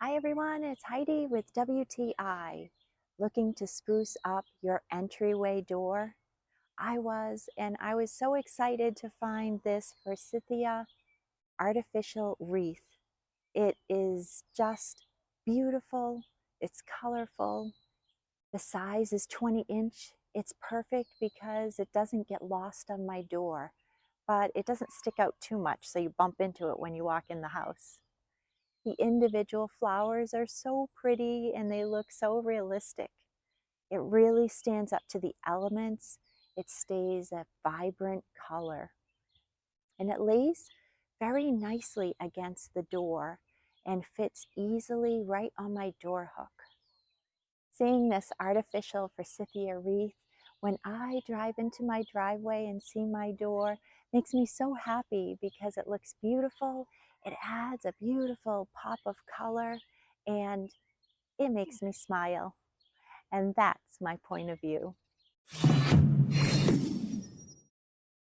Hi everyone, it's Heidi with WTI. Looking to spruce up your entryway door? I was so excited to find this Forsythia artificial wreath. It is just beautiful, it's colorful. The size is 20-inch. It's perfect because it doesn't get lost on my door, but it doesn't stick out too much so you bump into it when you walk in the house. The individual flowers are so pretty and they look so realistic. It really stands up to the elements. It stays a vibrant color. And it lays very nicely against the door and fits easily right on my door hook. Seeing this artificial Forsythia wreath, when I drive into my driveway and see my door, makes me so happy because it looks beautiful. It adds a beautiful pop of color and it makes me smile. And that's my point of view.